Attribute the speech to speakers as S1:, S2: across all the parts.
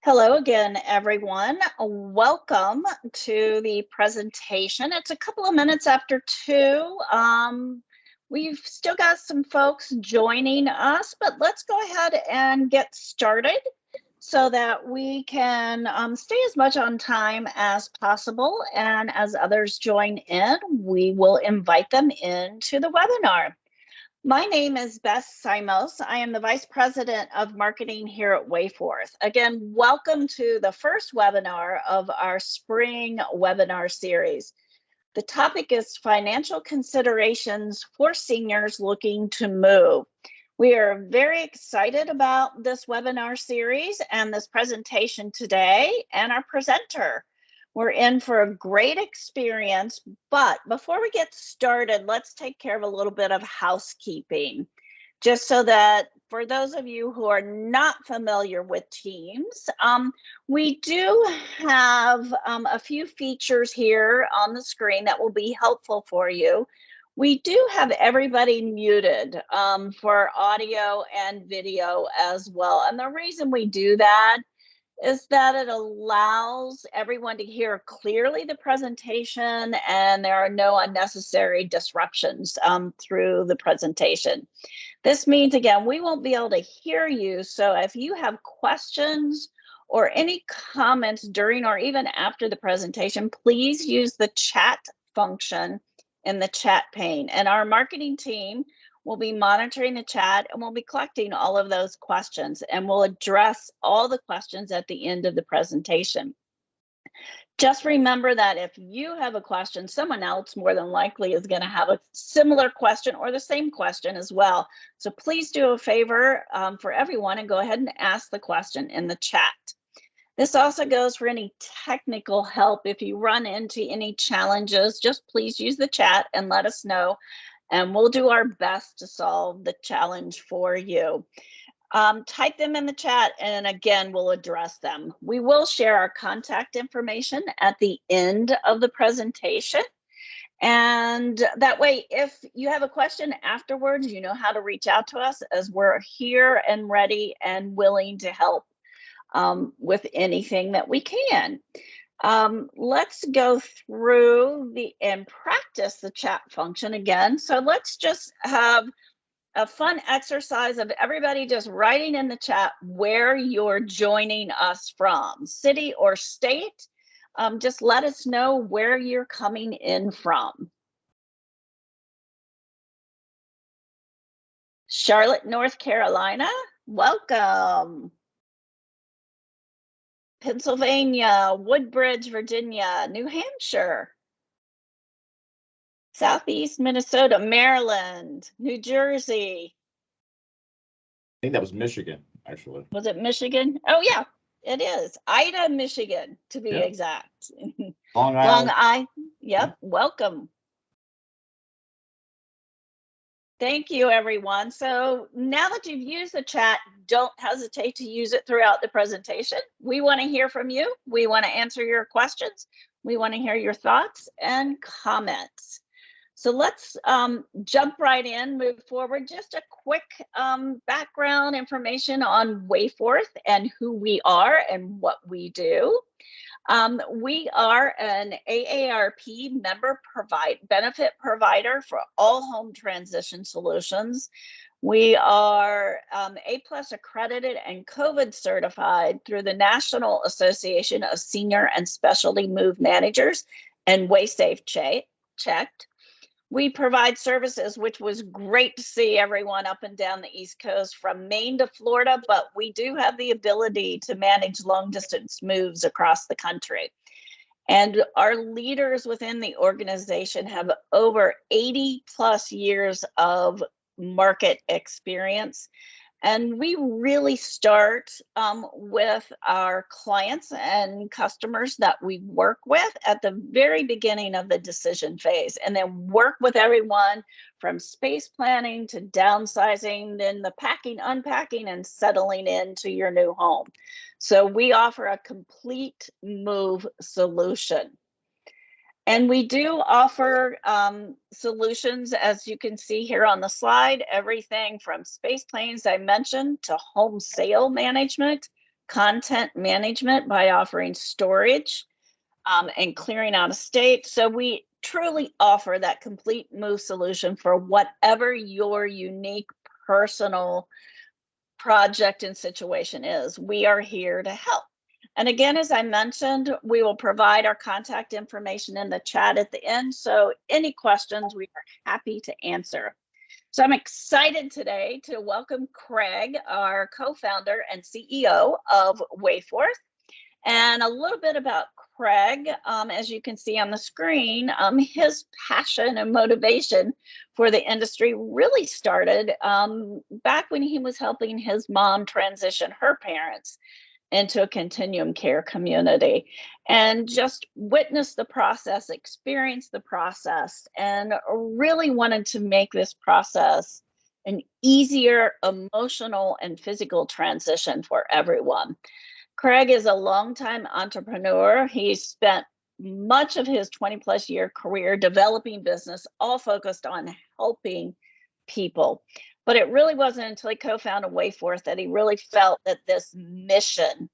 S1: Hello again, everyone. Welcome to the presentation. It's a couple of minutes after 2. We've still got some folks joining us, but let's go ahead and get started so that we can stay as much on time as possible. And as others join in, we will invite them into the webinar. My name is Beth Simos. I am the Vice President of Marketing here at WayForth. Again, welcome to the first webinar of our spring webinar series. The topic is financial considerations for seniors looking to move. We are very excited about this webinar series and this presentation today and our presenter. We're in for a great experience, but before we get started, let's take care of a little bit of housekeeping, just so that for those of you who are not familiar with Teams, we do have a few features here on the screen that will be helpful for you. We do have everybody muted for audio and video as well. And the reason we do that is that it allows everyone to hear clearly the presentation and there are no unnecessary disruptions through the presentation. This means, again, we won't be able to hear you. So if you have questions or any comments during or even after the presentation, please use the chat function in the chat pane. And our marketing team will be monitoring the chat and we'll be collecting all of those questions and we'll address all the questions at the end of the presentation. Just remember that if you have a question, someone else more than likely is going to have a similar question or the same question as well. So please do a favor for everyone and go ahead and ask the question in the chat. This also goes for any technical help. If you run into any challenges, just please use the chat and let us know. And we'll do our best to solve the challenge for you. Type them in the chat and again, we'll address them. We will share our contact information at the end of the presentation. And that way, if you have a question afterwards, you know how to reach out to us as we're here and ready and willing to help with anything that we can. Let's go through and practice the chat function again. So let's just have a fun exercise of everybody just writing in the chat where you're joining us from, city or state. Just let us know where you're coming in from. Charlotte, North Carolina, welcome. Pennsylvania, Woodbridge, Virginia, New Hampshire, Southeast Minnesota, Maryland, New Jersey.
S2: I think that was Michigan, actually.
S1: Was it Michigan? Oh, yeah, it is. Ida, Michigan, to be exact.
S2: Long Island.
S1: Long Island. Yep, welcome. Thank you, everyone. So now that you've used the chat, don't hesitate to use it throughout the presentation. We want to hear from you. We want to answer your questions. We want to hear your thoughts and comments. So let's jump right in, move forward. Just a quick background information on WayForth and who we are and what we do. We are an AARP member benefit provider for all home transition solutions. We are A+ accredited and COVID certified through the National Association of Senior and Specialty Move Managers and WaySafe checked. We provide services, which was great to see everyone up and down the East Coast from Maine to Florida, but we do have the ability to manage long distance moves across the country. And our leaders within the organization have over 80+ years of market experience. And we really start with our clients and customers that we work with at the very beginning of the decision phase, and then work with everyone from space planning to downsizing, then the packing, unpacking, and settling into your new home. So we offer a complete move solution. And we do offer solutions, as you can see here on the slide, everything from space planes I mentioned to home sale management, content management by offering storage and clearing out of state. So we truly offer that complete move solution for whatever your unique personal project and situation is. We are here to help. And again, as I mentioned, we will provide our contact information in the chat at the end. So any questions, we are happy to answer. So I'm excited today to welcome Craig, our co-founder and CEO of WayForth. And a little bit about Craig, as you can see on the screen, his passion and motivation for the industry really started back when he was helping his mom transition her parents into a continuum care community, and just witnessed the process, experienced the process, and really wanted to make this process an easier emotional and physical transition for everyone. Craig is a longtime entrepreneur. He's spent much of his 20+ year career developing business, all focused on helping people. But it really wasn't until he co-founded WayForth that he really felt that this mission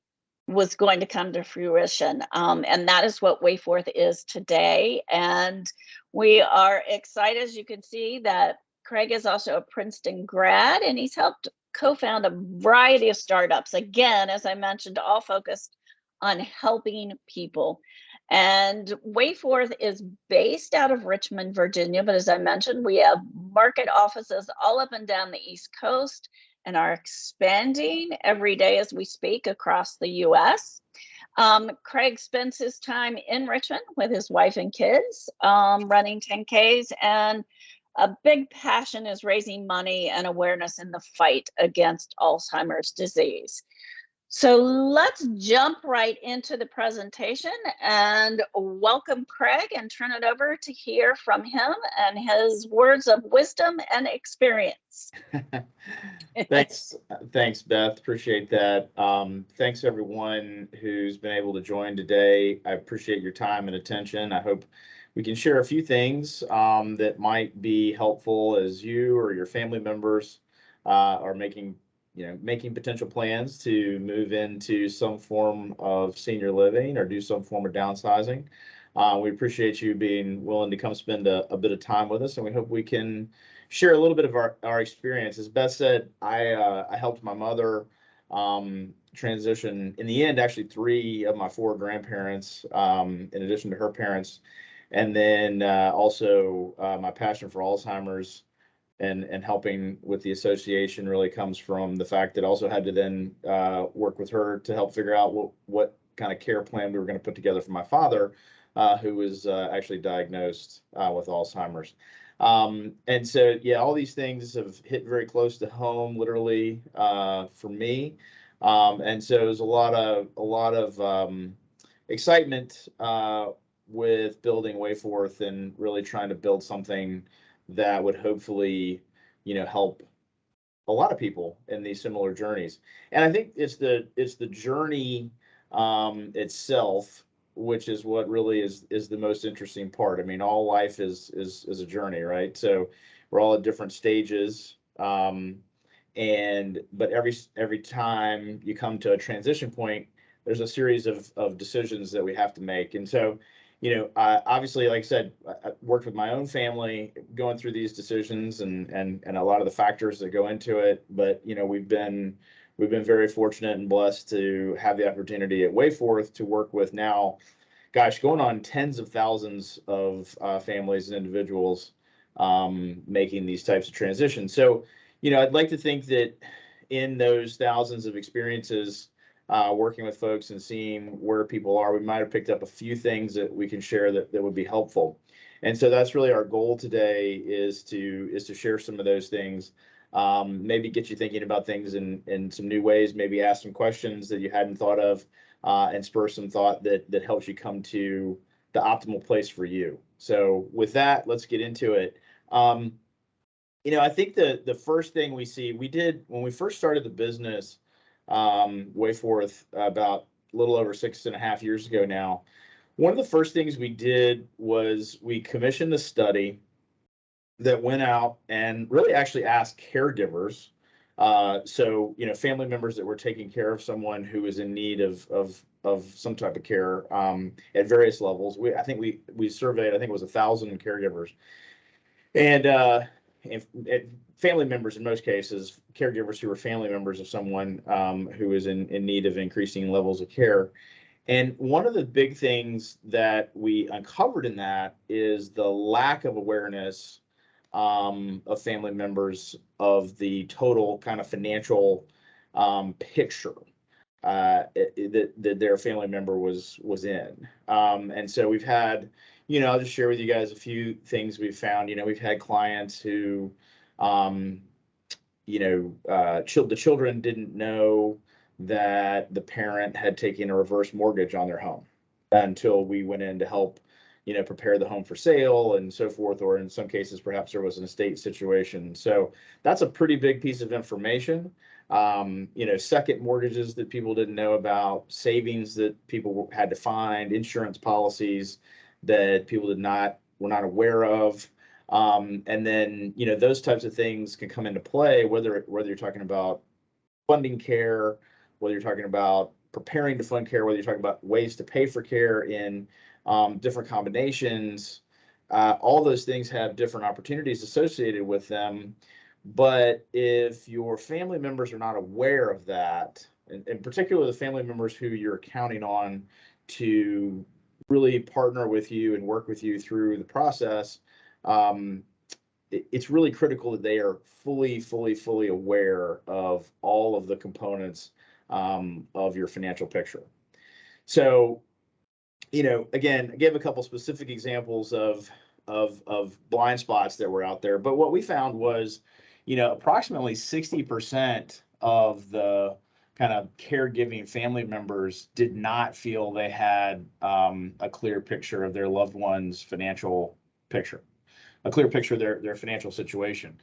S1: was going to come to fruition. And that is what WayForth is today. And we are excited, as you can see, that Craig is also a Princeton grad, and he's helped co-found a variety of startups. Again, as I mentioned, all focused on helping people. And WayForth is based out of Richmond, Virginia. But as I mentioned, we have market offices all up and down the East Coast and are expanding every day as we speak across the US. Craig spends his time in Richmond with his wife and kids, running 10Ks, and a big passion is raising money and awareness in the fight against Alzheimer's disease. So let's jump right into the presentation and welcome Craig and turn it over to hear from him and his words of wisdom and experience.
S2: Thanks, Beth. Appreciate that. Thanks everyone who's been able to join today. I appreciate your time and attention. I hope we can share a few things that might be helpful as you or your family members are making potential plans to move into some form of senior living or do some form of downsizing. We appreciate you being willing to come spend a bit of time with us, and we hope we can share a little bit of our experience. As Beth said, I helped my mother transition, in the end, actually 3 of my 4 grandparents, in addition to her parents. And then also my passion for Alzheimer's and helping with the association really comes from the fact that I also had to then work with her to help figure out what kind of care plan we were going to put together for my father, who was actually diagnosed with Alzheimer's. And so, yeah, all these things have hit very close to home, literally, for me. And so it was a lot of excitement with building WayForth and really trying to build something that would hopefully, help a lot of people in these similar journeys. And I think it's the journey itself, which is what really is the most interesting part. I mean, all life is a journey, right? So we're all at different stages, but every time you come to a transition point, there's a series of decisions that we have to make. And so, obviously, like I said, I worked with my own family going through these decisions and a lot of the factors that go into it. But, we've been very fortunate and blessed to have the opportunity at WayForth to work with now, gosh, going on tens of thousands of families and individuals making these types of transitions. So, I'd like to think that in those thousands of experiences, working with folks and seeing where people are, we might have picked up a few things that we can share that would be helpful. And so that's really our goal today, is to share some of those things, maybe get you thinking about things in some new ways, maybe ask some questions that you hadn't thought of, and spur some thought that helps you come to the optimal place for you. So with that, let's get into it. I think the first thing we see, we did when we first started the business, WayForth, about a little over 6.5 years ago now. One of the first things we did was we commissioned a study that went out and really actually asked caregivers So, family members that were taking care of someone who was in need of some type of care at various levels. I think we surveyed, I think it was 1,000 caregivers, and family members in most cases, caregivers who were family members of someone who is in need of increasing levels of care. And one of the big things that we uncovered in that is the lack of awareness of family members of the total kind of financial picture that their family member was in. And so we've had, I'll just share with you guys a few things we've found. We've had clients who, the children didn't know that the parent had taken a reverse mortgage on their home until we went in to help, prepare the home for sale and so forth, or in some cases, perhaps there was an estate situation. So that's a pretty big piece of information. Second mortgages that people didn't know about, savings that people had to find, insurance policies that people were not aware of. And then, those types of things can come into play, whether you're talking about funding care, whether you're talking about preparing to fund care, whether you're talking about ways to pay for care in different combinations. All those things have different opportunities associated with them. But if your family members are not aware of that, and particularly the family members who you're counting on to really partner with you and work with you through the process, it's really critical that they are fully aware of all of the components of your financial picture. So, again, I gave a couple specific examples of blind spots that were out there, but what we found was, approximately 60% of the kind of caregiving family members did not feel they had a clear picture of their loved one's financial picture, a clear picture of their financial situation.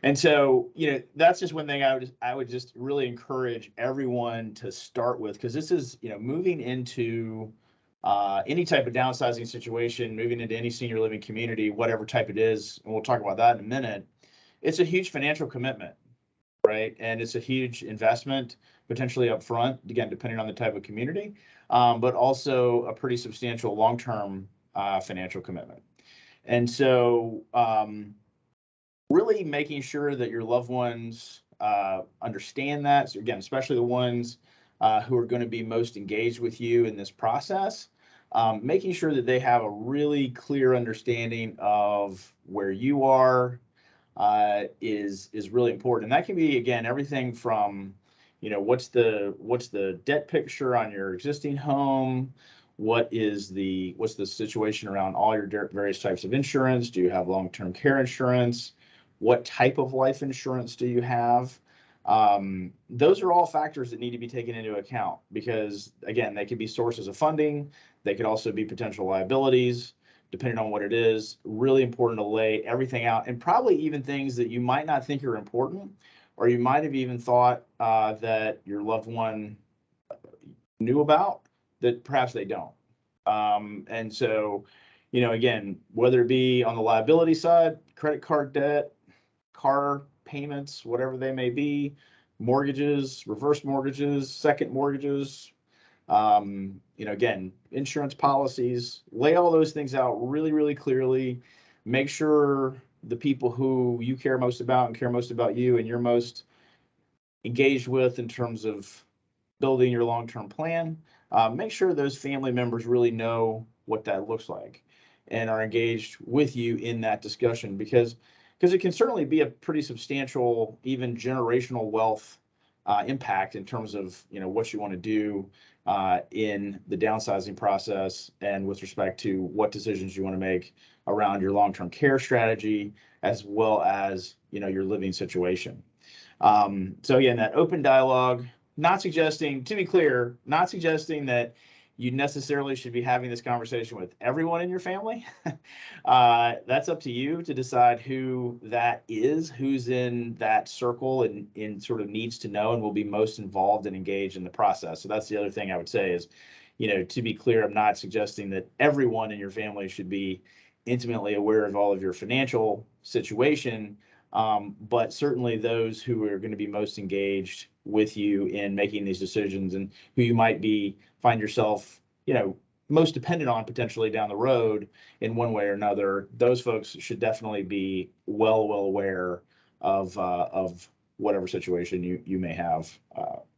S2: And so, that's just one thing I would just really encourage everyone to start with, because this is, moving into any type of downsizing situation, moving into any senior living community, whatever type it is, and we'll talk about that in a minute. It's a huge financial commitment, right? And it's a huge investment, potentially up front, again, depending on the type of community, but also a pretty substantial long-term financial commitment. And so really making sure that your loved ones understand that. So again, especially the ones who are going to be most engaged with you in this process, making sure that they have a really clear understanding of where you are is really important. And that can be, again, everything from, what's the debt picture on your existing home? What's the situation around all your various types of insurance? Do you have long-term care insurance? What type of life insurance do you have? Those are all factors that need to be taken into account, because, again, they could be sources of funding. They could also be potential liabilities, depending on what it is. Really important to lay everything out, and probably even things that you might not think are important, or you might have even thought that your loved one knew about, that perhaps they don't. And so, again, whether it be on the liability side, credit card debt, car payments, whatever they may be, mortgages, reverse mortgages, second mortgages, again, insurance policies, lay all those things out really clearly. Make sure the people who you care most about and care most about you and you're most engaged with in terms of building your long-term plan, make sure those family members really know what that looks like and are engaged with you in that discussion, because it can certainly be a pretty substantial, even generational wealth impact in terms of what you want to do in the downsizing process, and with respect to what decisions you want to make around your long-term care strategy, as well as your living situation. So again, that open dialogue, not suggesting, to be clear, not suggesting that you necessarily should be having this conversation with everyone in your family. That's up to you to decide who that is, who's in that circle and sort of needs to know and will be most involved and engaged in the process. So that's the other thing I would say is, to be clear, I'm not suggesting that everyone in your family should be intimately aware of all of your financial situation, but certainly those who are going to be most engaged with you in making these decisions and who you might find yourself, most dependent on potentially down the road in one way or another. Those folks should definitely be well aware of whatever situation you may have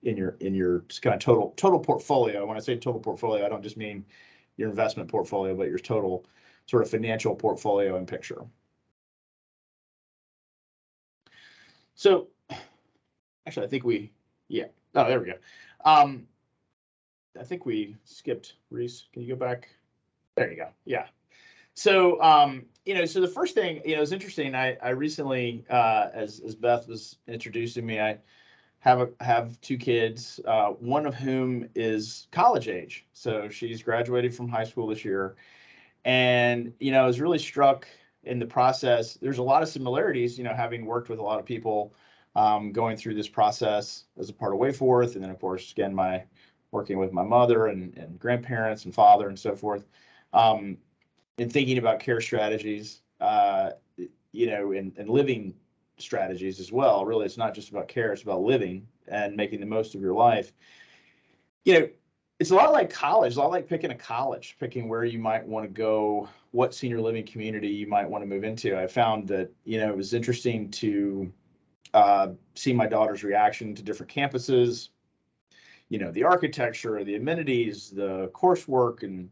S2: in your kind of total portfolio. When I say total portfolio, I don't just mean your investment portfolio, but your total sort of financial portfolio and picture. So actually, I think oh, there we go. I think we skipped Reese. Can you go back? There you go. Yeah. So, so the first thing, is interesting. I recently, as Beth was introducing me, I have two kids, one of whom is college age. So she's graduated from high school this year. And, I was really struck in the process. There's a lot of similarities, having worked with a lot of people going through this process as a part of WayForth. And then, of course, again, working with my mother and grandparents and father and so forth. And thinking about care strategies, and living strategies as well. Really, it's not just about care, it's about living and making the most of your life. It's a lot like college, a lot like picking a college, picking where you might want to go, what senior living community you might want to move into. I found that, it was interesting to see my daughter's reaction to different campuses, the architecture, the amenities, the coursework, and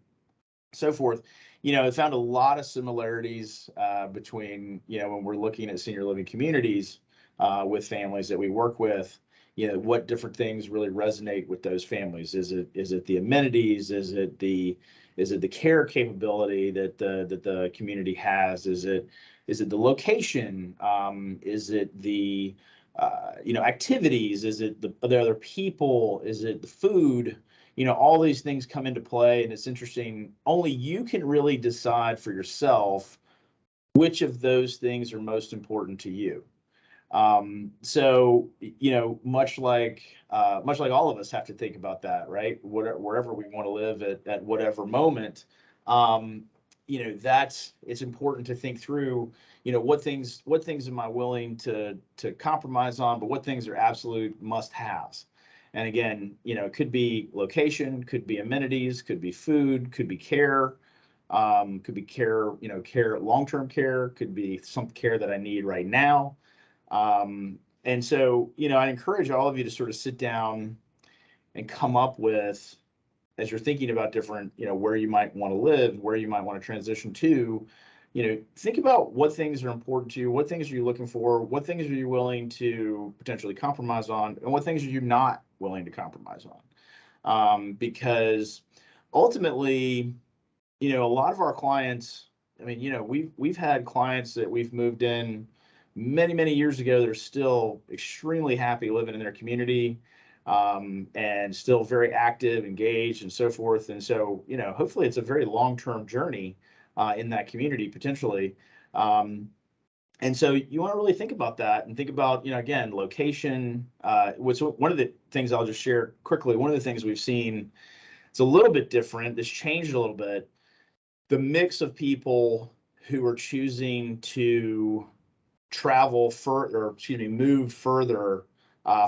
S2: so forth. I found a lot of similarities between, when we're looking at senior living communities with families that we work with, what different things really resonate with those families. Is it the amenities? Is it the care capability that the community has? Is it the location? Is it the activities? Is it the other people? Is it the food? All these things come into play, and it's interesting. Only you can really decide for yourself which of those things are most important to you. So, much like all of us have to think about that, right? Wherever we want to live at whatever moment, it's important to think through, what things am I willing to compromise on, but what things are absolute must-haves. And again, it could be location, could be amenities, could be food, could be care, care, long-term care, could be some care that I need right now. And so, I encourage all of you to sort of sit down and come up with, as you're thinking about different, where you might want to live, where you might want to transition to, think about what things are important to you, what things are you looking for, what things are you willing to potentially compromise on, and what things are you not willing to compromise on. Because ultimately, a lot of our clients, I mean, we've had clients that we've moved in many years ago that are still extremely happy living in their community, and still very active, engaged, and so forth. And so, hopefully it's a very long-term journey in that community potentially. And so you want to really think about that and think about, again, location. One of the things I'll just share quickly, one of the things we've seen, it's a little bit different. This changed a little bit. The mix of people who are choosing to move further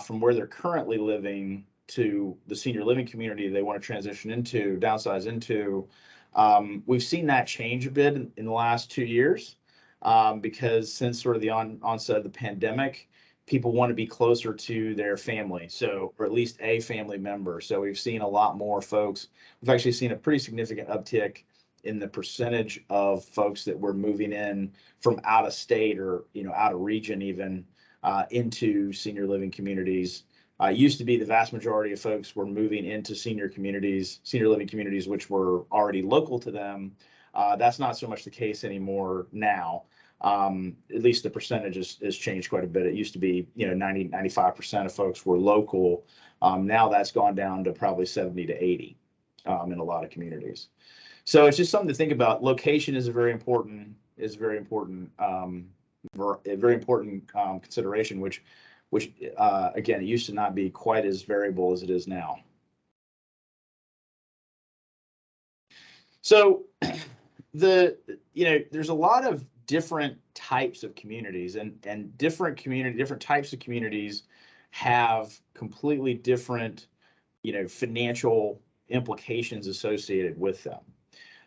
S2: from where they're currently living to the senior living community they want to transition into, downsize into. We've seen that change a bit in the last 2 years, because since sort of the onset of the pandemic, people want to be closer to their family, or at least a family member. So we've seen a lot more folks. We've actually seen a pretty significant uptick in the percentage of folks that were moving in from out of state or out of region even into senior living communities. Used to be the vast majority of folks were moving into senior living communities, which were already local to them. That's not so much the case anymore now. At least the percentage has changed quite a bit. It used to be 95% of folks were local. Now that's gone down to probably 70 to 80 in a lot of communities. So it's just something to think about. Location is a very important consideration, which again, it used to not be quite as variable as it is now. So there's a lot of different types of communities, and different types of communities have completely different, financial implications associated with them.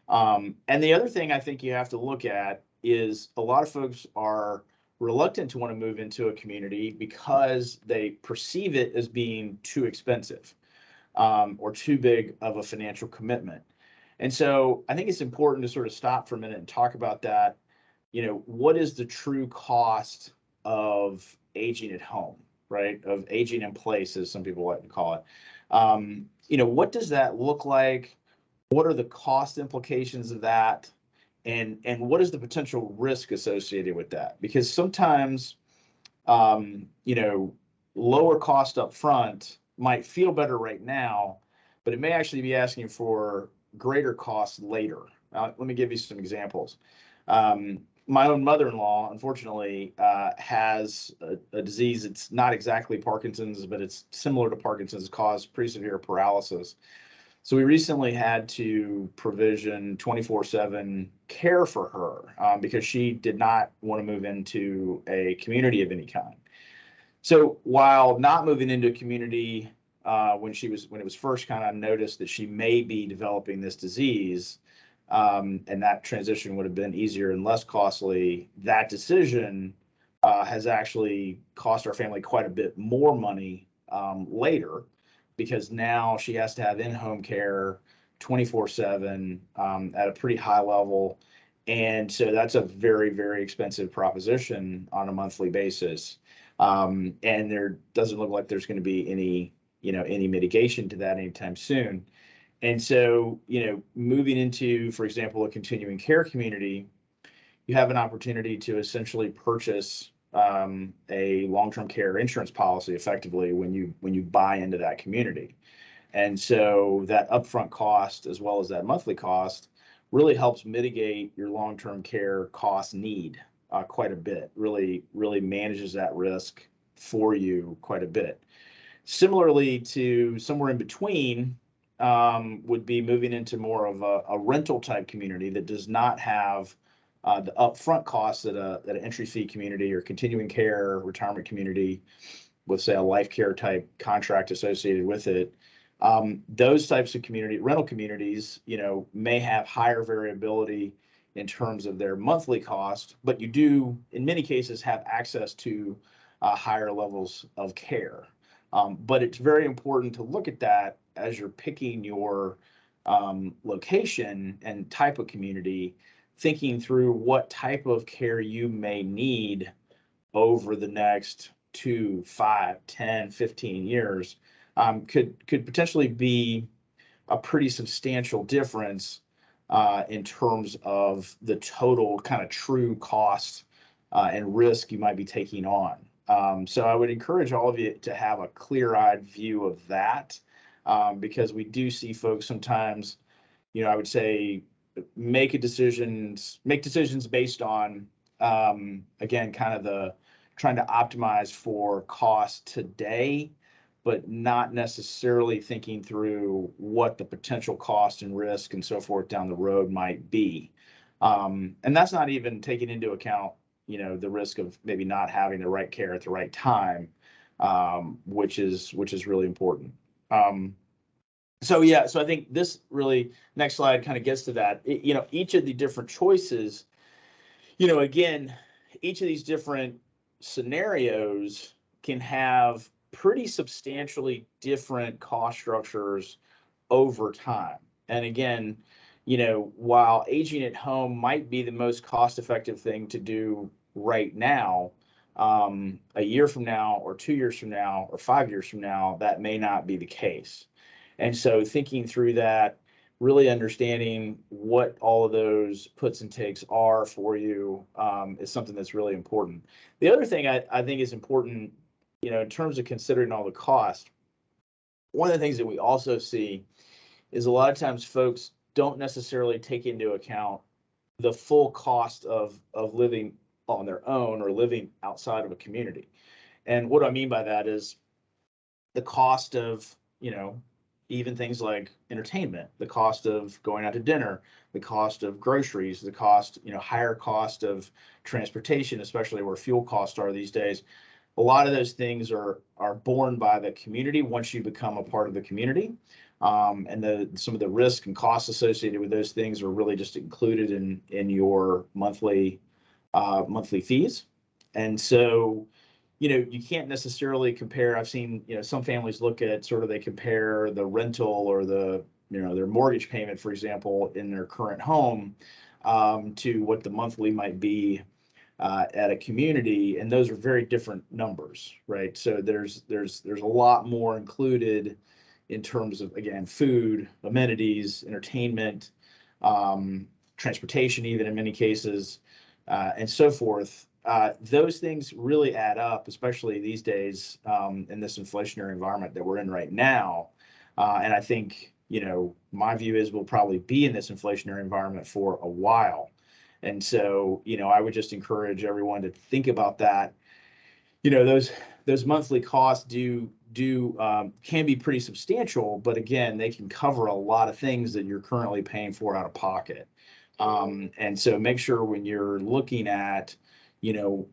S2: And the other thing I think you have to look at is a lot of folks are reluctant to want to move into a community because they perceive it as being too expensive, or too big of a financial commitment. And so I think it's important to sort of stop for a minute and talk about that. What is the true cost of aging at home, right? Of aging in place, as some people like to call it. What does that look like? What are the cost implications of that? And what is the potential risk associated with that? Because sometimes, lower cost up front might feel better right now, but it may actually be asking for greater costs later. Let me give you some examples. My own mother-in-law, unfortunately, has a disease. It's not exactly Parkinson's, but it's similar to Parkinson's, caused pretty severe paralysis. So we recently had to provision 24/7 care for her, because she did not want to move into a community of any kind. So while not moving into a community, when it was first kind of noticed that she may be developing this disease, and that transition would have been easier and less costly, that decision has actually cost our family quite a bit more money later, because now she has to have in-home care 24/7 at a pretty high level. And so that's a very, very expensive proposition on a monthly basis. And there doesn't look like there's going to be any mitigation to that anytime soon. And so, moving into, for example, a continuing care community, you have an opportunity to essentially purchase a long-term care insurance policy effectively when you buy into that community. And so that upfront cost, as well as that monthly cost, really helps mitigate your long-term care cost need quite a bit. Really manages that risk for you quite a bit. Similarly to somewhere in between, would be moving into more of a rental type community that does not have the upfront costs that an entry fee community or continuing care retirement community with, say, a life care type contract associated with it. Those types of rental communities, may have higher variability in terms of their monthly cost, but you do, in many cases, have access to higher levels of care. But it's very important to look at that as you're picking your location and type of community, thinking through what type of care you may need over the next 2, 5, 10, 15 years. Could potentially be a pretty substantial difference in terms of the total kind of true cost and risk you might be taking on. So I would encourage all of you to have a clear-eyed view of that, because we do see folks sometimes, I would say, make decisions based on, again, kind of trying to optimize for cost today, but not necessarily thinking through what the potential cost and risk and so forth down the road might be. And that's not even taking into account, the risk of maybe not having the right care at the right time, which is really important. So I think this really, next slide kind of gets to that. Each of the different choices, again, each of these different scenarios can have pretty substantially different cost structures over time. And again, while aging at home might be the most cost-effective thing to do right now, a year from now or 2 years from now or 5 years from now, that may not be the case. And so thinking through that, really understanding what all of those puts and takes are for you, is something that's really important. The other thing I think is important, in terms of considering all the cost, one of the things that we also see is a lot of times folks don't necessarily take into account the full cost of living on their own or living outside of a community. And what I mean by that is the cost of, even things like entertainment, the cost of going out to dinner, the cost of groceries, the cost, higher cost of transportation, especially where fuel costs are these days. A lot of those things are borne by the community once you become a part of the community. And some of the risk and costs associated with those things are really just included in your monthly fees. And so, you can't necessarily compare. I've seen, some families look at they compare the rental or their mortgage payment, for example, in their current home to what the monthly might be at a community, and those are very different numbers, right? So there's a lot more included in terms of, again, food, amenities, entertainment, transportation, even in many cases, and so forth. Those things really add up, especially these days in this inflationary environment that we're in right now. And I think, my view is we'll probably be in this inflationary environment for a while. And so, I would just encourage everyone to think about that. Those monthly costs can be pretty substantial, but again, they can cover a lot of things that you're currently paying for out of pocket. And so make sure when you're looking at,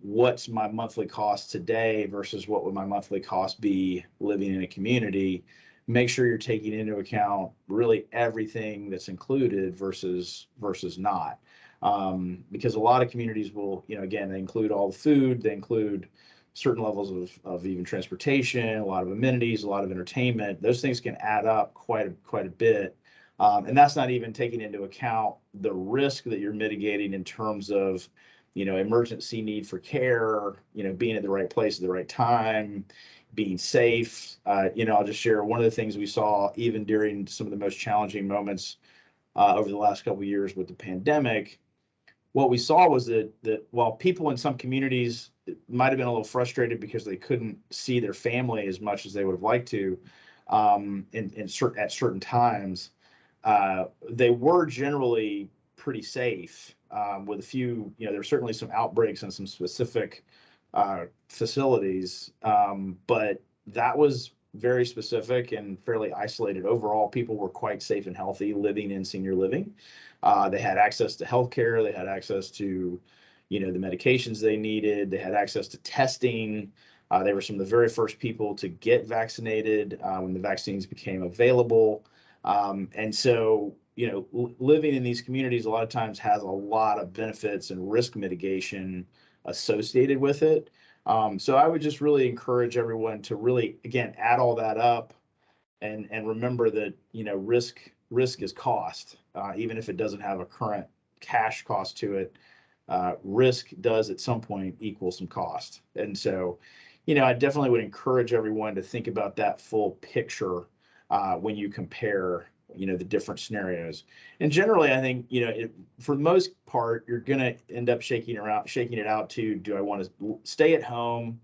S2: what's my monthly cost today versus what would my monthly cost be living in a community, make sure you're taking into account really everything that's included versus not. Because a lot of communities will, again, they include all the food, they include certain levels of even transportation, a lot of amenities, a lot of entertainment. Those things can add up quite a bit. And that's not even taking into account the risk that you're mitigating in terms of, emergency need for care, being at the right place at the right time, being safe. I'll just share one of the things we saw even during some of the most challenging moments over the last couple of years with the pandemic. What we saw was that while people in some communities might have been a little frustrated because they couldn't see their family as much as they would have liked to at certain times, they were generally pretty safe with a few, there were certainly some outbreaks in some specific facilities, but that was very specific and fairly isolated. Overall, people were quite safe and healthy living in senior living. They had access to healthcare. They had access to, the medications they needed. They had access to testing. They were some of the very first people to get vaccinated when the vaccines became available. And so, living in these communities a lot of times has a lot of benefits and risk mitigation associated with it. So I would just really encourage everyone to really, again, add all that up and remember that, risk is cost, even if it doesn't have a current cash cost to it. Risk does at some point equal some cost. And so, I definitely would encourage everyone to think about that full picture when you compare, the different scenarios. And generally, I think, for the most part, you're going to end up shaking it out to, do I want to stay at home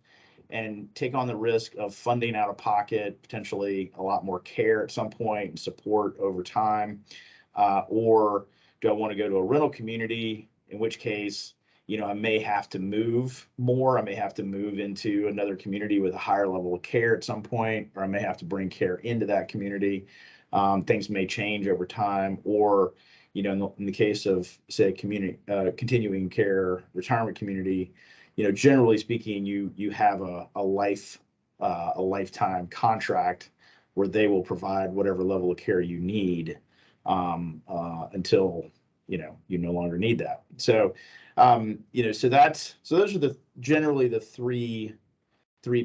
S2: and take on the risk of funding out of pocket, potentially a lot more care at some point and support over time? Or do I want to go to a rental community, in which case, I may have to move more. I may have to move into another community with a higher level of care at some point, or I may have to bring care into that community. Things may change over time, or, in the case of, say, continuing care retirement community, generally speaking, you have a lifetime contract where they will provide whatever level of care you need until you no longer need that. So so those are generally the three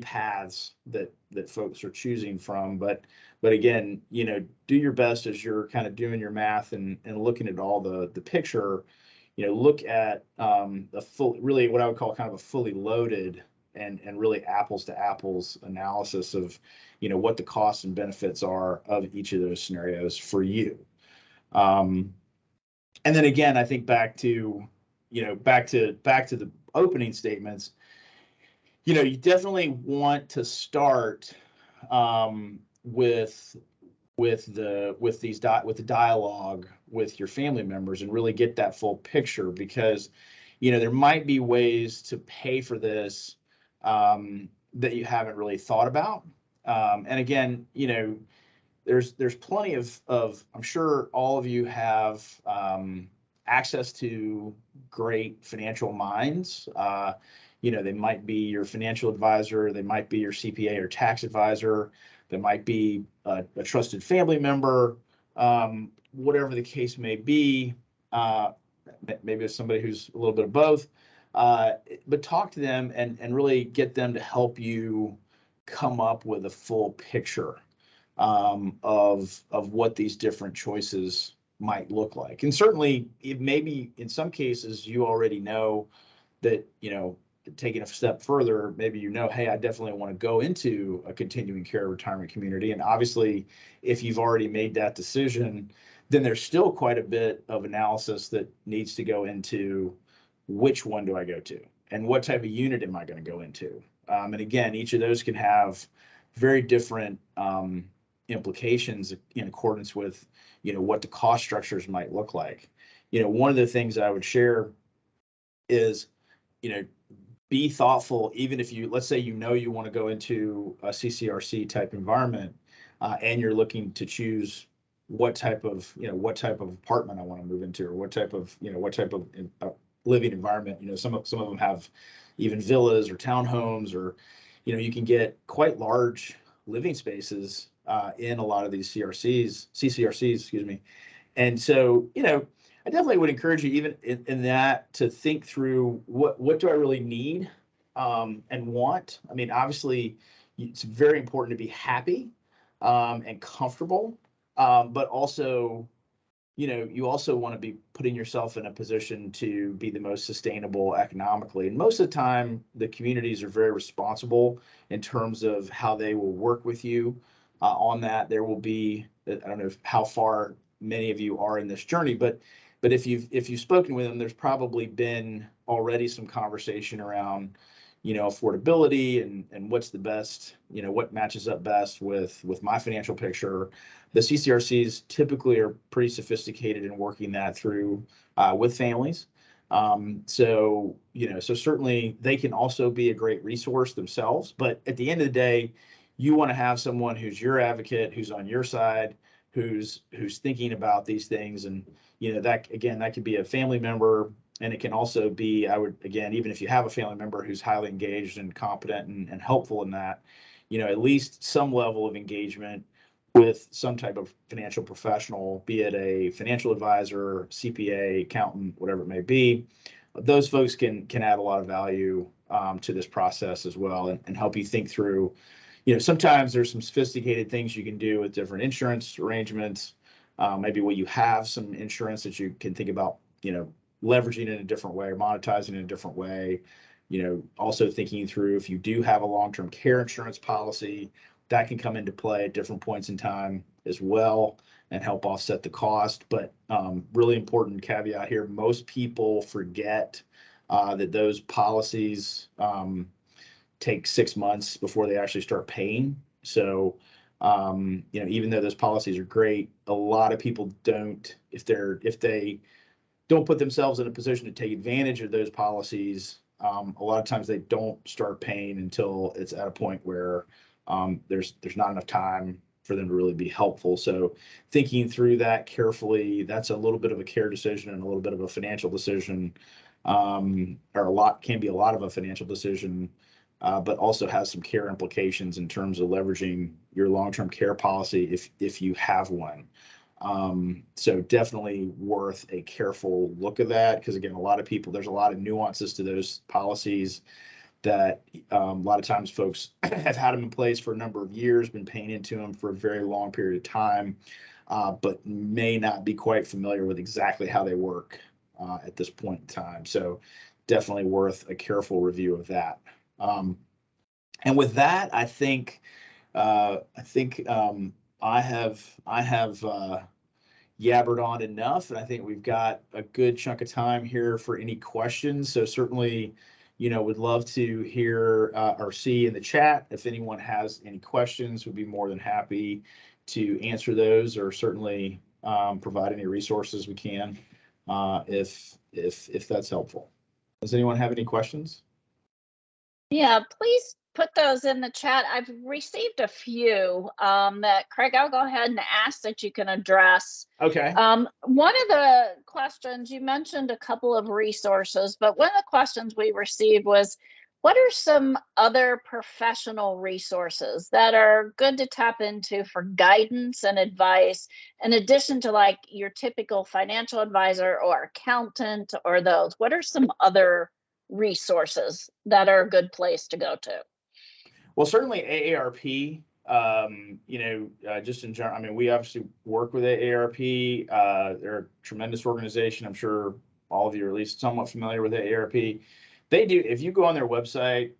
S2: paths that folks are choosing from. But again, do your best as you're kind of doing your math and looking at all the picture. Look at really what I would call kind of a fully loaded and really apples to apples analysis of, what the costs and benefits are of each of those scenarios for you. And then again, I think back to the opening statements, you definitely want to start with the dialogue with your family members and really get that full picture, because there might be ways to pay for this that you haven't really thought about. And again, there's plenty of I'm sure all of you have access to great financial minds. They might be your financial advisor, they might be your CPA or tax advisor, they might be a trusted family member, whatever the case may be. Maybe it's somebody who's a little bit of both, but talk to them and really get them to help you come up with a full picture of what these different choices might look like. And certainly, maybe in some cases you already know that, taking a step further, maybe hey, I definitely want to go into a continuing care retirement community. And obviously, if you've already made that decision, then there's still quite a bit of analysis that needs to go into which one do I go to and what type of unit am I going to go into. And again, each of those can have very different implications in accordance with, what the cost structures might look like. One of the things I would share is, be thoughtful, even if let's say, you want to go into a CCRC type environment, and you're looking to choose what type of apartment I want to move into, or what type of living environment. Some of them have even villas or townhomes, or you can get quite large living spaces in a lot of these CCRCs, excuse me. And so, I definitely would encourage you, even in that, to think through what do I really need and want. I mean, obviously, it's very important to be happy and comfortable, but also, you also want to be putting yourself in a position to be the most sustainable economically. And most of the time, the communities are very responsible in terms of how they will work with you on that. There will be, I don't know how far many of you are in this journey, but if you've spoken with them, there's probably been already some conversation around, affordability and what's the best, what matches up best with my financial picture. The CCRCs typically are pretty sophisticated in working that through with families. So certainly they can also be a great resource themselves. But at the end of the day, you want to have someone who's your advocate, who's on your side, who's thinking about these things. And that could be a family member, and it can also be, even if you have a family member who's highly engaged and competent and helpful in that, at least some level of engagement with some type of financial professional, be it a financial advisor, CPA, accountant, whatever it may be. Those folks can add a lot of value to this process as well, and help you think through. Sometimes there's some sophisticated things you can do with different insurance arrangements. Maybe where you have some insurance that you can think about, leveraging in a different way, or monetizing in a different way. Also thinking through, if you do have a long-term care insurance policy, that can come into play at different points in time as well and help offset the cost. But really important caveat here, most people forget that those policies take 6 months before they actually start paying. So, even though those policies are great, a lot of people don't, if they don't put themselves in a position to take advantage of those policies, a lot of times they don't start paying until it's at a point where there's not enough time for them to really be helpful. So thinking through that carefully, that's a little bit of a care decision and a little bit of a financial decision, can be a lot of a financial decision, but also has some care implications in terms of leveraging your long-term care policy if you have one. So definitely worth a careful look at that, because again, there's a lot of nuances to those policies that a lot of times folks have had them in place for a number of years, been paying into them for a very long period of time, but may not be quite familiar with exactly how they work at this point in time. So definitely worth a careful review of that. And with that, I think I have yabbered on enough, and I think we've got a good chunk of time here for any questions. So certainly, would love to hear or see in the chat if anyone has any questions. We'd be more than happy to answer those, or certainly provide any resources we can if that's helpful. Does anyone have any questions?
S1: Yeah, please put those in the chat. I've received a few that, Craig, I'll go ahead and ask that you can address.
S2: Okay.
S1: One of the questions, you mentioned a couple of resources, but one of the questions we received was, what are some other professional resources that are good to tap into for guidance and advice, in addition to like your typical financial advisor or accountant or those? What are some other resources that are a good place to go to?
S2: Well, certainly AARP, just in general, I mean, we obviously work with AARP. They're a tremendous organization. I'm sure all of you are at least somewhat familiar with AARP. They do, if you go on their website,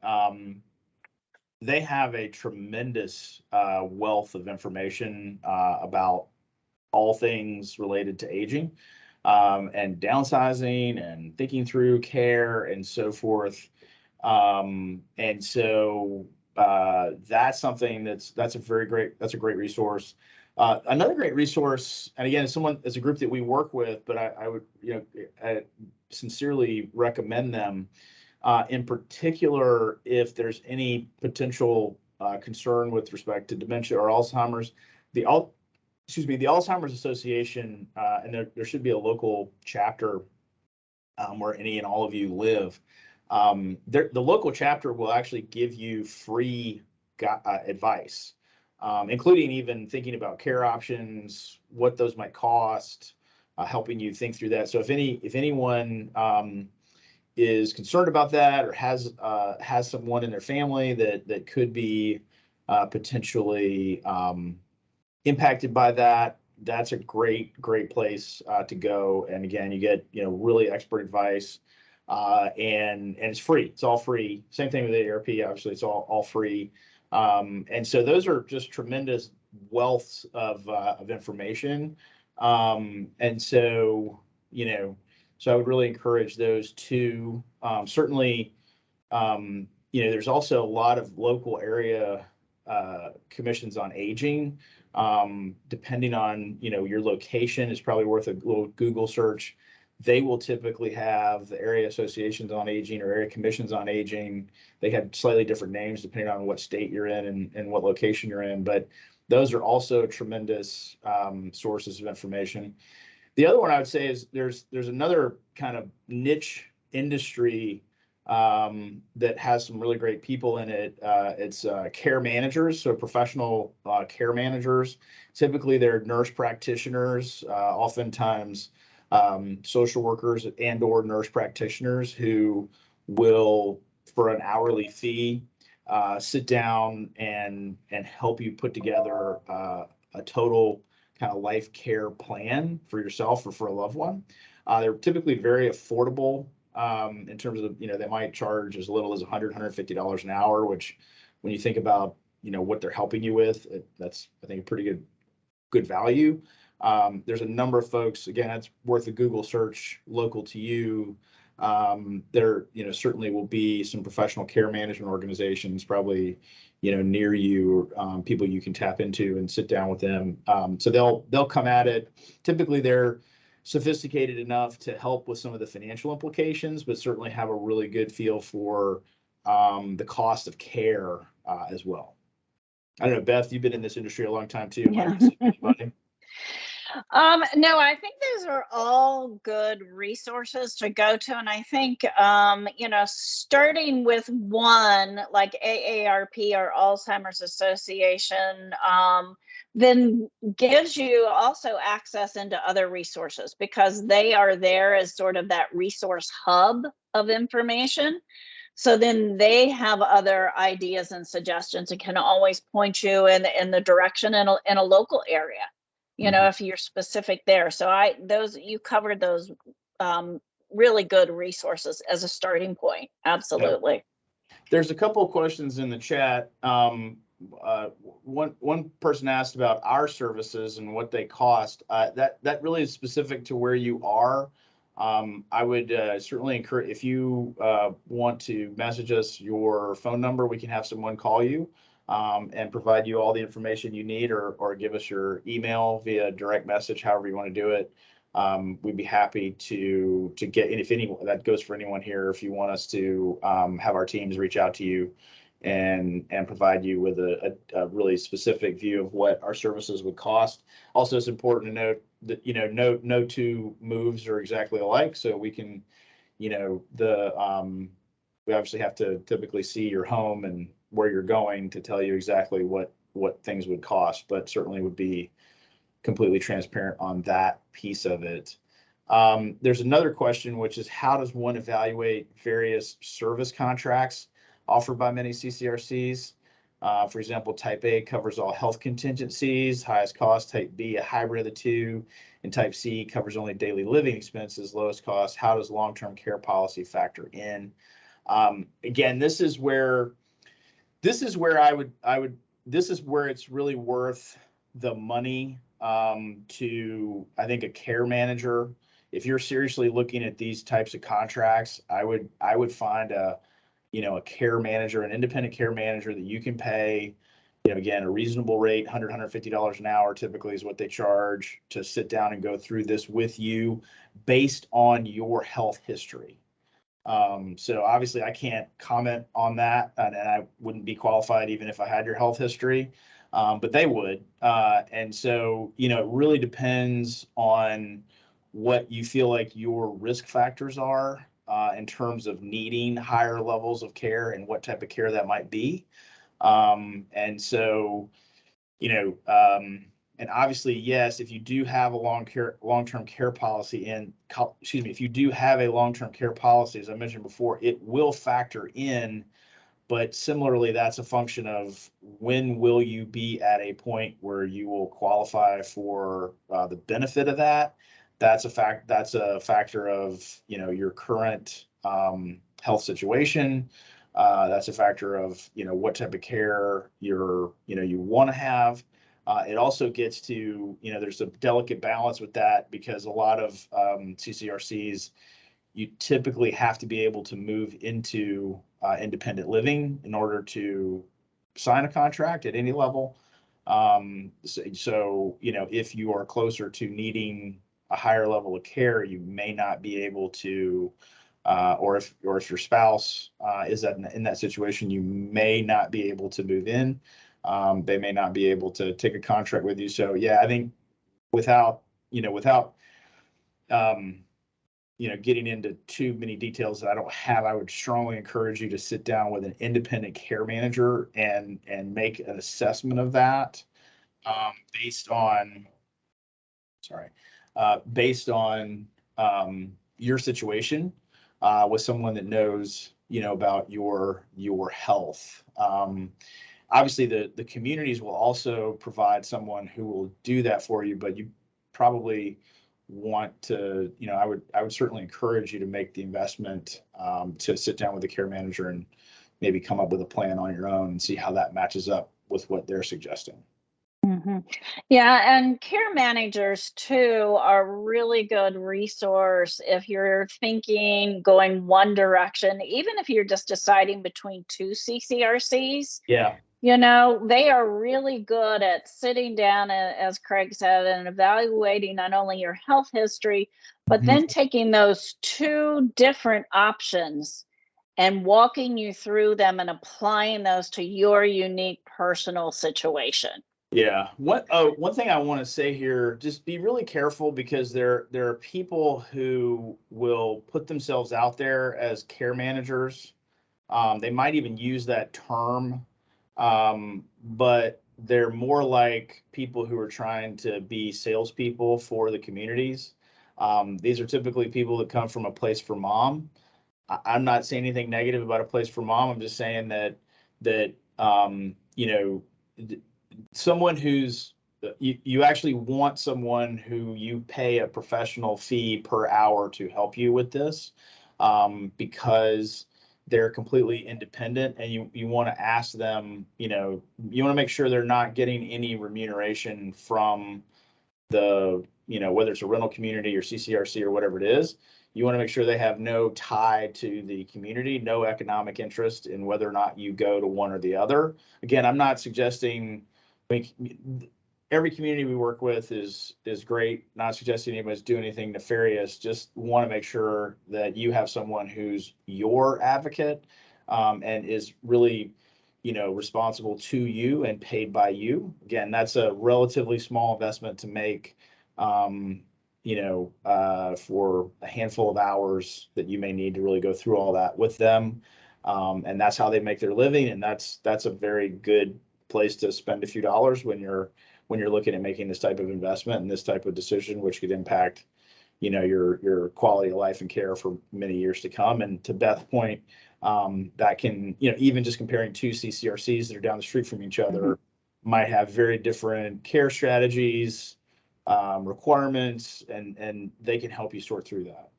S2: they have a tremendous wealth of information about all things related to aging and downsizing and thinking through care and so forth. And so that's something that's a great resource. Another great resource, and again, it's a group that we work with, but I would I sincerely recommend them. In particular, if there's any potential concern with respect to dementia or Alzheimer's, the Alzheimer's Association, and there should be a local chapter where any and all of you live. The local chapter will actually give you free advice, including even thinking about care options, what those might cost, helping you think through that. So if anyone is concerned about that or has someone in their family that could be potentially impacted by that, that's a great place to go. And again, you get really expert advice, and it's free. It's all free. Same thing with the ARP. Obviously, it's all free. And so those are just tremendous wealths of information. And so so I would really encourage those two. Certainly, there's also a lot of local area commissions on aging. Depending on your location, is probably worth a little Google search. They will typically have the area associations on aging or area commissions on aging. They have slightly different names depending on what state you're in and what location you're in, but those are also tremendous sources of information. The other one I would say is there's another kind of niche industry that has some really great people in it. It's care managers, so professional care managers. Typically, they're nurse practitioners, oftentimes social workers and/or nurse practitioners who will, for an hourly fee, sit down and help you put together a total kind of life care plan for yourself or for a loved one. They're typically very affordable in terms of, they might charge as little as $100, $150 an hour, which when you think about, what they're helping you with, that's, I think, a pretty good value. There's a number of folks, again, that's worth a Google search local to you. There, certainly will be some professional care management organizations probably, near you, people you can tap into and sit down with them. So they'll come at it. Typically, they're sophisticated enough to help with some of the financial implications, but certainly have a really good feel for the cost of care as well. I don't know, Beth, you've been in this industry a long time too.
S1: Yeah.
S2: Anybody?
S1: No, I think those are all good resources to go to. And I think, starting with one like AARP or Alzheimer's Association, then gives you also access into other resources, because they are there as sort of that resource hub of information. So then they have other ideas and suggestions and can always point you in the direction in a local area, if you're specific there. So you covered those really good resources as a starting point. Absolutely.
S2: Yeah. There's a couple of questions in the chat. One person asked about our services and what they cost. That really is specific to where you are. I would certainly encourage, if you want to message us your phone number, we can have someone call you and provide you all the information you need, or give us your email via direct message, however you want to do it. We'd be happy to get, and if that goes for anyone here, if you want us to have our teams reach out to you and provide you with a really specific view of what our services would cost. Also, it's important to note that, no two moves are exactly alike. So we can, we obviously have to typically see your home and where you're going to tell you exactly what things would cost, but certainly would be completely transparent on that piece of it. There's another question, which is, how does one evaluate various service contracts offered by many CCRCs? For example, type A covers all health contingencies, highest cost, type B, a hybrid of the two, and type C covers only daily living expenses, lowest cost. How does long-term care policy factor in? Again, this is where this is where it's really worth the money to, I think, a care manager. If you're seriously looking at these types of contracts, I would find a care manager, an independent care manager that you can pay, again, a reasonable rate, $150 an hour typically is what they charge, to sit down and go through this with you based on your health history. So obviously I can't comment on that, and I wouldn't be qualified even if I had your health history, but they would. And so, it really depends on what you feel like your risk factors are in terms of needing higher levels of care and what type of care that might be. And so, and obviously, yes, if you do have a long-term care policy if you do have a long-term care policy, as I mentioned before, it will factor in, but similarly, that's a function of when will you be at a point where you will qualify for the benefit of that. That's a factor of, your current health situation. That's a factor of, what type of care you want to have. It also gets to, there's a delicate balance with that, because a lot of CCRCs, you typically have to be able to move into independent living in order to sign a contract at any level. So, if you are closer to needing a higher level of care, you may not be able to, or if your spouse is in that situation, you may not be able to move in. They may not be able to take a contract with you. So yeah, I think without getting into too many details that I don't have, I would strongly encourage you to sit down with an independent care manager and make an assessment of that based on your situation with someone that knows about your health. Obviously, the communities will also provide someone who will do that for you, but you probably want to, I would certainly encourage you to make the investment to sit down with the care manager and maybe come up with a plan on your own and see how that matches up with what they're suggesting.
S1: Mm-hmm. Yeah, and care managers too are a really good resource if you're thinking going one direction, even if you're just deciding between two CCRCs.
S2: Yeah.
S1: They are really good at sitting down, as Craig said, and evaluating not only your health history, but then taking those two different options and walking you through them and applying those to your unique personal situation.
S2: Yeah. One thing I want to say here, just be really careful, because there are people who will put themselves out there as care managers. They might even use that term, but they're more like people who are trying to be salespeople for the communities. These are typically people that come from a place for mom. I'm not saying anything negative about a place for mom. I'm just saying that someone who's you actually want someone who you pay a professional fee per hour to help you with this, because they're completely independent, and you want to ask them, you want to make sure they're not getting any remuneration from the, whether it's a rental community or CCRC or whatever it is. You want to make sure they have no tie to the community, no economic interest in whether or not you go to one or the other. Again, I'm not suggesting, every community we work with is great. Not suggesting anybody's doing anything nefarious. Just want to make sure that you have someone who's your advocate, and is really, responsible to you and paid by you. Again, that's a relatively small investment to make, for a handful of hours that you may need to really go through all that with them. And that's how they make their living. And that's a very good place to spend a few dollars when you're looking at making this type of investment and this type of decision, which could impact, your quality of life and care for many years to come. And to Beth's point, that can, even just comparing two CCRCs that are down the street from each other might have very different care strategies, requirements, and they can help you sort through that.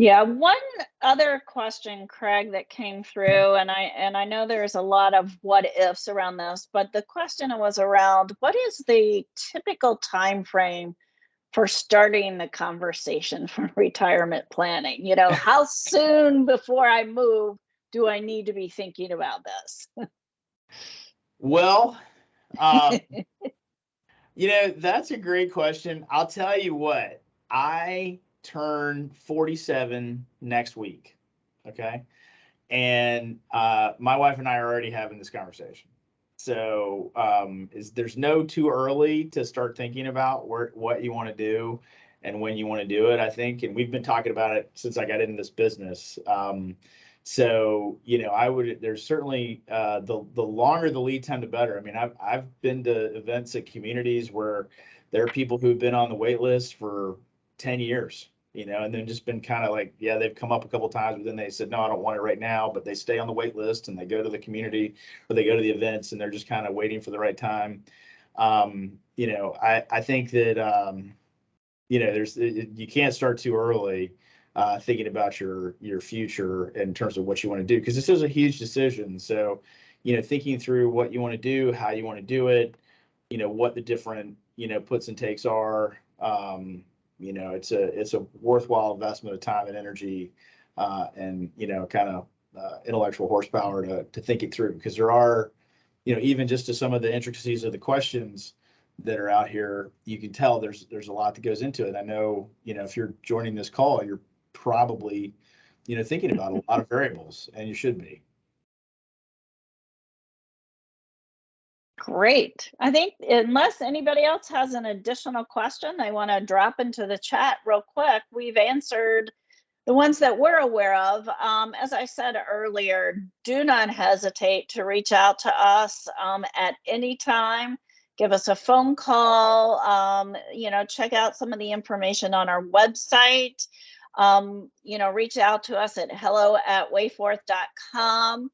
S1: Yeah, one other question, Craig, that came through, and I know there's a lot of what ifs around this, but the question was around what is the typical time frame for starting the conversation for retirement planning? How soon before I move do I need to be thinking about this?
S2: Well, that's a great question. I'll tell you what, I turn 47 next week. Okay. And my wife and I are already having this conversation. So there's no too early to start thinking about what you want to do and when you want to do it, I think. And we've been talking about it since I got into this business. There's certainly the longer the lead time, the better. I mean, I've been to events at communities where there are people who've been on the wait list for 10 years. And then just been kind of like, yeah, they've come up a couple of times, but then they said, no, I don't want it right now. But they stay on the wait list and they go to the community or they go to the events and they're just kind of waiting for the right time. I think that, you can't start too early thinking about your future in terms of what you want to do, because this is a huge decision. So, thinking through what you want to do, how you want to do it, what the different, puts and takes are. It's a worthwhile investment of time and energy, and kind of intellectual horsepower to think it through, because there are, even just to some of the intricacies of the questions that are out here, you can tell there's a lot that goes into it. I know, if you're joining this call, you're probably, thinking about a lot of variables, and you should be.
S1: Great. I think unless anybody else has an additional question they want to drop into the chat real quick, we've answered the ones that we're aware of. As I said earlier, do not hesitate to reach out to us at any time. Give us a phone call. Check out some of the information on our website. Reach out to us at hello@wayforth.com.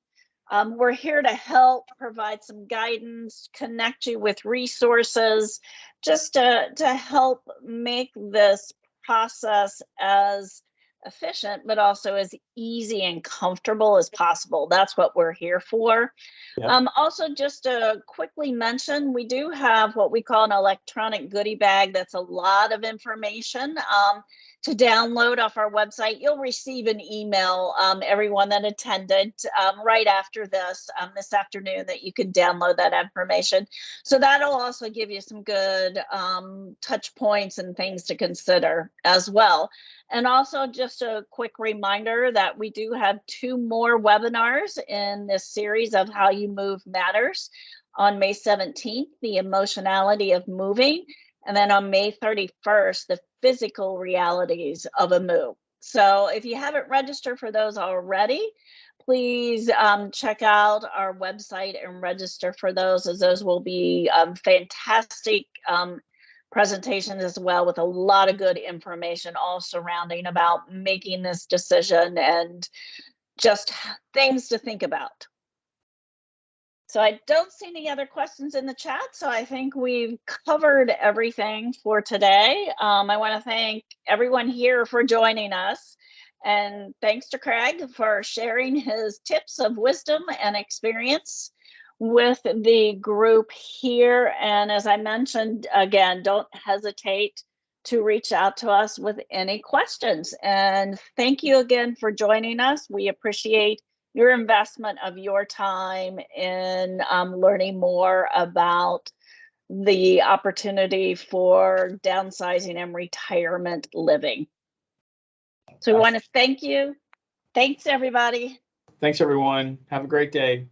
S1: We're here to help provide some guidance, connect you with resources, just to help make this process as efficient, but also as easy and comfortable as possible. That's what we're here for. Yep. Also, just to quickly mention, we do have what we call an electronic goodie bag. That's a lot of information to download off our website. You'll receive an email, everyone that attended, right after this afternoon, that you can download that information. So that'll also give you some good touch points and things to consider as well. And also just a quick reminder that we do have 2 more webinars in this series of How You Move Matters. On May 17th, the emotionality of moving. And then on May 31st, the physical realities of a move. So if you haven't registered for those already, please check out our website and register for those, as those will be fantastic presentations as well, with a lot of good information all surrounding about making this decision and just things to think about. So I don't see any other questions in the chat, so I think we've covered everything for today. I want to thank everyone here for joining us, and thanks to Craig for sharing his tips of wisdom and experience with the group here. And as I mentioned, again, don't hesitate to reach out to us with any questions. And thank you again for joining us. We appreciate your investment of your time in learning more about the opportunity for downsizing and retirement living. So we want to thank you. Thanks, everybody.
S2: Thanks, everyone. Have a great day.